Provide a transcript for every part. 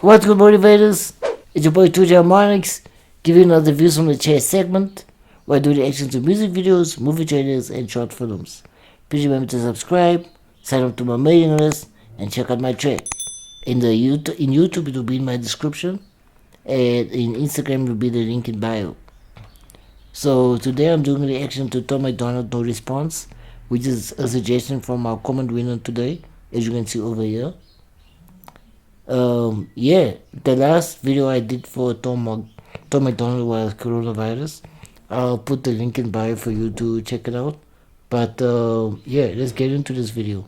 What's good, Motivators? It's your boy Tsholo Harmonix, giving you another views from the chair segment, where I do reactions to music videos, movie trailers, and short films. Please remember to subscribe, sign up to my mailing list, and check out my track. In YouTube, it will be in my description, and in Instagram, it will be the link in bio. So today I'm doing a reaction to Macdonald No Response, which is a suggestion from our comment winner today, as you can see over here. Yeah, the last video I did for Tom Macdonald was coronavirus. I'll put the link in bio for you to check it out. But yeah, let's get into this video.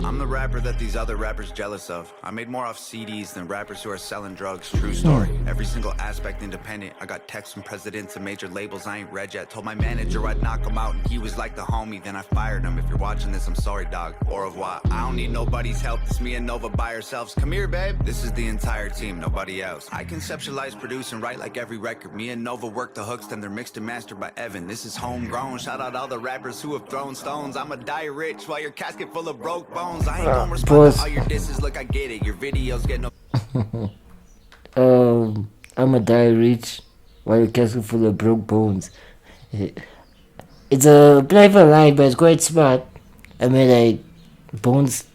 I'm the rapper that these other rappers jealous of. I made more off CDs than rappers who are selling drugs. True story. Every single aspect independent. I got texts from presidents and major labels I ain't read yet. Told my manager I'd knock him out and he was like the homie. Then I fired him. If you're watching this, I'm sorry, dog. Au revoir. I don't need nobody's help. It's me and Nova by ourselves. Come here, babe. This is the entire team, nobody else. I conceptualize, produce, and write like every record. Me and Nova work the hooks, then they're mixed and mastered by Evan. This is homegrown. Shout out all the rappers who have thrown stones. I'ma die rich while your casket full of broke bones. I ain't gonna respond to all your disses. Look, I get it. Your videos get no. I'ma die rich while your casket full of broke bones. It's a playful line, but it's quite smart. I mean, like, bones,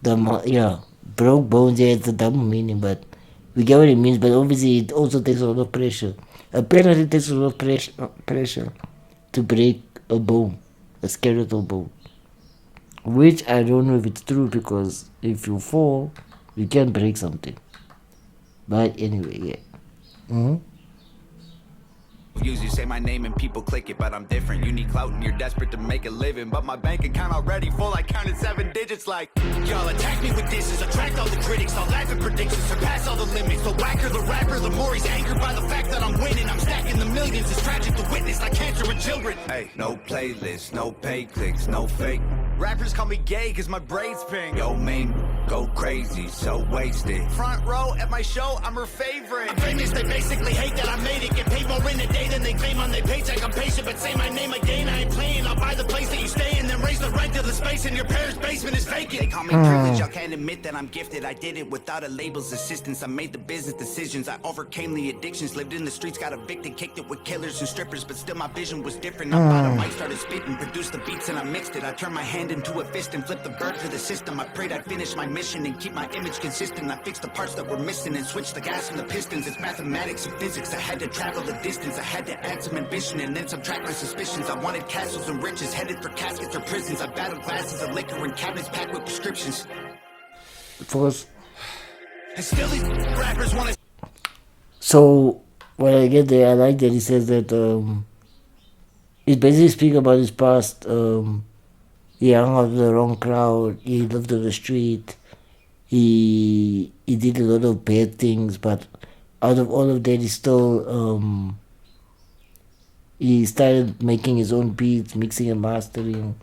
broke bones, yeah, it's a double meaning, but we get what it means. But obviously, it also takes a lot of pressure. Apparently, it takes a lot of pressure to break a bone, a skeletal bone. Which I don't know if it's true, because if you fall, you can break something. But anyway, yeah. You say my name and people click it, but I'm different. You need clout and you're desperate to make a living, but my bank account already full. I counted 7 digits like y'all attack me with disses, attract all the critics. I'll laugh at predictions, surpass all the limits. The whacker the rapper, the more he's anchored by the fact that I'm winning. I'm stacking the millions. It's tragic to witness, like cancer in children. Hey, no playlist, no pay clicks, no fake. Rappers call me gay cause my braids pink. Yo, man, go crazy, so wasted. Front row at my show, I'm her favorite. I'm famous, they basically hate that I made it. Get paid more in a day than they claim on their paycheck. I'm patient, but say my name again, I ain't playing. I'll buy the place that you stay in, then raise the rent till the space in your parents' basement is vacant. They call me privileged, y'all can't admit that I'm gifted. I did it without a label's assistance. I made the business decisions, I overcame the addictions. Lived in the streets, got evicted, kicked it with killers and strippers, but still my vision was different. I bought a mic, started spitting, produced the beats and I mixed it. I turned my hand into a fist and flipped the bird to the system. I prayed I'd finish my mission and keep my image consistent. I fixed the parts that were missing and switched the gas and the pistons. It's mathematics and physics. I had to travel the distance. I had to add some ambition and then subtract my suspicions. I wanted castles and riches, headed for caskets or prisons. I battled glasses of liquor and cabinets packed with prescriptions. First, And still these rappers want to. so when I get there, I like that he says that he's basically speaking about his past. He hung out with the wrong crowd. He lived on the street. He did a lot of bad things, but out of all of that, he still he started making his own beats, mixing and mastering,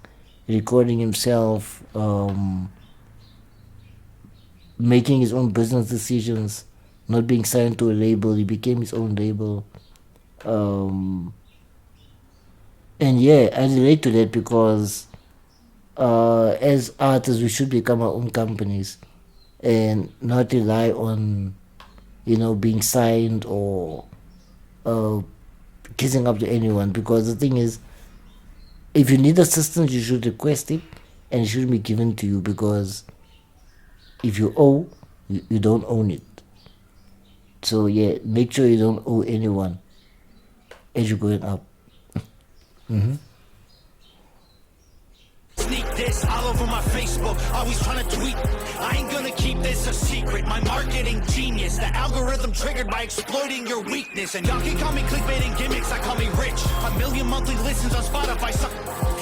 recording himself, making his own business decisions, not being signed to a label. He became his own label. And yeah, I relate to that because as artists, we should become our own companies and not rely on, being signed or kissing up to anyone. Because the thing is, if you need assistance, you should request it, and it shouldn't be given to you, because if you owe, you don't own it. So yeah, make sure you don't owe anyone as you're going up. Sneak this all over my Facebook, always trying to tweet. I ain't gonna keep this a secret. My marketing genius, the algorithm triggered by exploiting your weakness. And y'all can call me clickbaiting gimmicks, I call me rich. 1 million monthly listens on Spotify.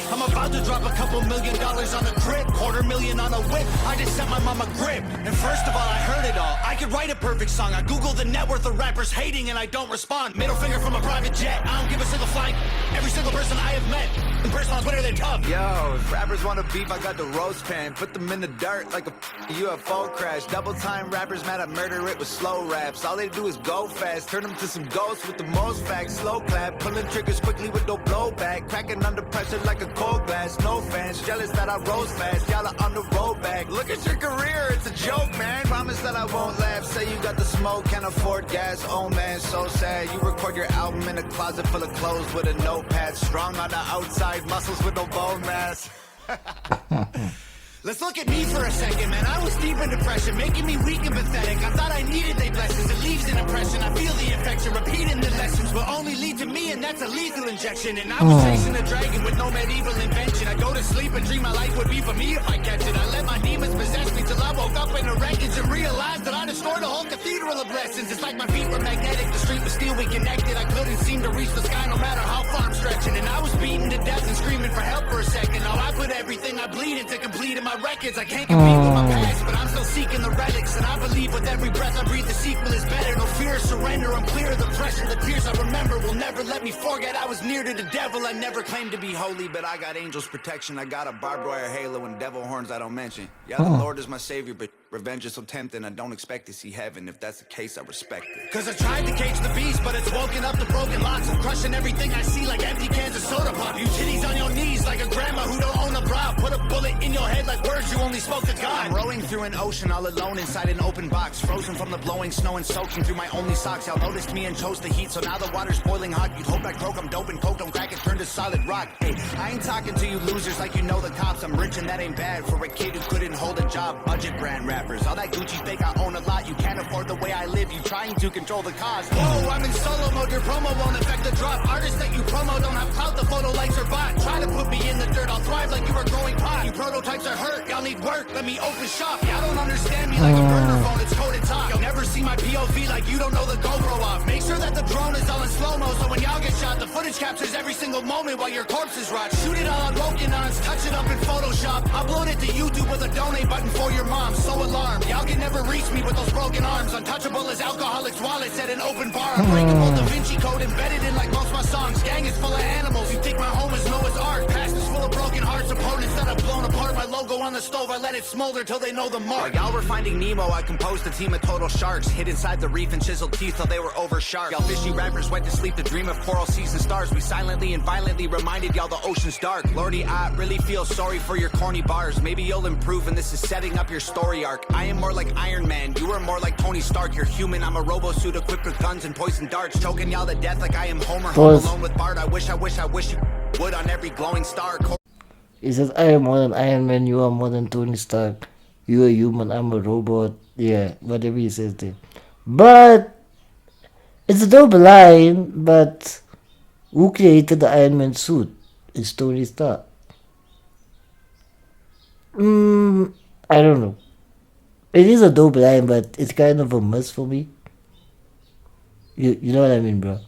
I'm about to drop a couple $1 million on a trip, $250,000 on a whip. I just sent my mom a grip. And first of all, I heard it all. I could write a perfect song. I Googled the net worth of rappers hating and I don't respond. Middle finger from a private jet. I don't give a single flight. Every single person I have met in person on Twitter, they're tough. Yo, if rappers want to beef, I got the roast pan. Put them in the dirt like a UFO crash. Double time rappers mad I murder it with slow raps. All they do is go fast. Turn them to some ghosts with the most facts. Slow clap. Pulling triggers quickly with no blowback. Cracking under pressure like a cold glass. fast, no fans, jealous that I rose fast. Y'all are on the road back. Look at your career, it's a joke, man. Promise that I won't laugh. Say you got the smoke, can't afford gas. Oh man, so sad. You record your album in a closet full of clothes with a notepad. Strong on the outside, muscles with no bone mass. Let's look at me for a second, man. I was deep in depression, making me weak and pathetic. I thought I needed their blessings. It leaves an impression. I feel the infection. Repeating the lessons will only lead to me, and that's a lethal injection. And I was chasing a dragon with no medieval invention. I go to sleep and dream my life would be for me if I catch it. I let my demons possess me till I woke up in the wreckage and realized that I destroyed a whole cathedral of blessings. It's like my feet were magnetic. The street was steel, we connected. I couldn't seem to reach the sky no matter how far I'm stretching. And I was beaten to death and screaming for help for a second. Now I put everything I bleed into completing my records. I can't compete with my past, but I'm still seeking the relics. And I believe with every breath I breathe, the sequel is better. No fear, surrender, I'm clear of the pressure. The tears I remember will never let me forget I was near to the devil. I never claimed to be holy, but I got angels' protection. I got a barbed wire halo and devil horns I don't mention. Yeah, the Lord is my savior, but revenge is so tempting. I don't expect to see heaven. If that's the case, I respect it. Cause I tried to cage the beast, but it's woken up the broken locks. I'm crushing everything I see like empty cans of soda pop. You titties on your knees like a grandma who don't own a bra. Put a bullet in your head like words you only spoke to God. I'm rowing through an ocean all alone inside an open box. Frozen from the blowing snow and soaking through my only socks. Y'all noticed me and chose the heat, so now the water's boiling hot. You'd hope I croak, I'm dope and coke, don't crack it, turn to solid rock. Hey, I ain't talking to you losers like you know the cops. I'm rich and that ain't bad for a kid who couldn't hold a job. Budget brand rappers, all that Gucci fake I own a lot. You can't afford the way I live, you trying to control the cause. Whoa, I'm in solo mode, your promo won't affect the drop. Artists that you promo don't have clout, the photo likes are bot. Try to put me in the dirt, I'll thrive like you were growing pot. You prototypes are hurt, y'all need work, let me open shop. Y'all don't understand me like a burner phone, it's coded top. You'll never see my POV like you don't know the GoPro off. Make sure that the drone is all in slow-mo, so when y'all get shot, the footage captures every single moment while your corpses rot. Shoot it all on broken ons, touch it up in Photoshop. Upload it to YouTube with a donate button for your mom. So alarmed, y'all can never reach me with those broken arms. Untouchable as alcoholics' wallets at an open bar. Unbreakable Da Vinci Code embedded in like most my songs. Gang is full of animals, you think my home is Noah's Ark. Past is full of broken hearts, opponents that have blown apart. My logo on the stove, I let it smolder till they know the mark. While y'all were finding Nemo, I composed a team of total sharks. Hid inside the reef and chiseled teeth till they were over sharp. Y'all fishy rappers went to sleep to dream of coral seas and stars. We silently and violently reminded y'all the ocean's dark. Lordy, I really feel sorry for your corny bars. Maybe you'll improve and this is setting up your story arc. I am more like Iron Man, you are more like Tony Stark. You're human, I'm a robo suit equipped with guns and poison darts. Choking y'all to death like I am Homer, home alone with Bart. I wish you would on every glowing star. He says, I am more than Iron Man, you are more than Tony Stark. You are human, I'm a robot. Yeah, whatever he says there. But, it's a dope line, but who created the Iron Man suit? It's Tony Stark. I don't know. It is a dope line, but it's kind of a must for me. You know what I mean, bro?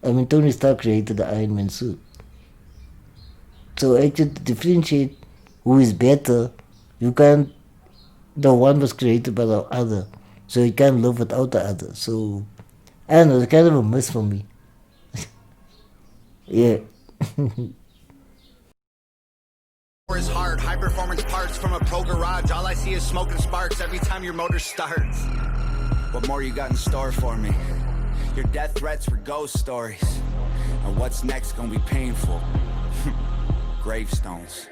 I mean, Tony Stark created the Iron Man suit. So actually to differentiate who is better, you can't, the one was created by the other. So you can't live without the other. So, I don't know, it's kind of a must for me. Yeah. Is hard, high performance parts from a pro garage. All I see is smoke and sparks every time your motor starts. What more you got in store for me? Your death threats were ghost stories. And what's next gonna be painful? Gravestones.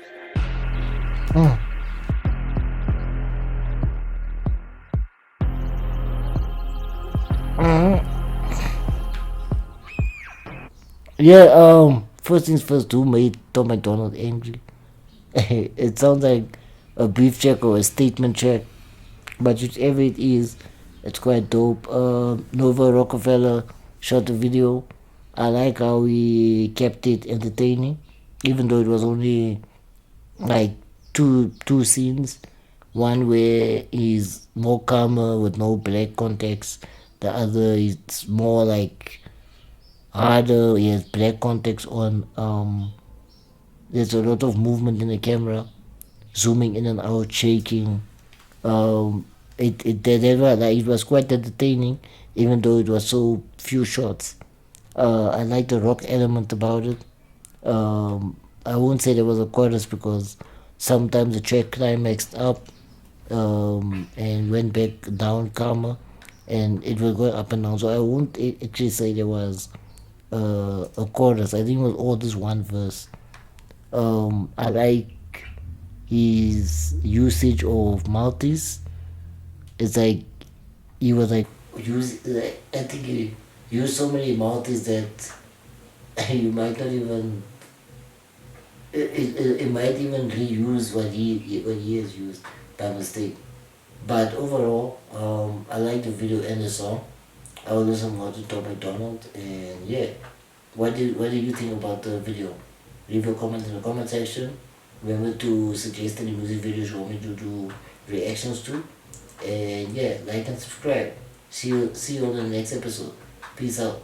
Yeah, first things first, who made Tom Macdonald angry? It sounds like a brief check or a statement check, but whichever it is, it's quite dope. Nova Rockefeller shot the video. I like how he kept it entertaining, even though it was only like two scenes. One where he's more calmer with no black context. The other is more like harder. He has black context on. There's a lot of movement in the camera, zooming in and out, shaking. It was quite entertaining, even though it was so few shots. I like the rock element about it. I won't say there was a chorus because sometimes the track climaxed up and went back down calmer, and it was going up and down. So I won't actually say there was a chorus. I think it was all this one verse. I like his usage of multis. It's like he was like I think he used so many multis that you might not even it might even reuse what he has used by mistake. But overall, I like the video and the song. I will listen more to Macdonald, and yeah. What do you think about the video? Leave a comment in the comment section. Remember to suggest any music videos you want me to do reactions to. And yeah, like and subscribe. See you on the next episode. Peace out.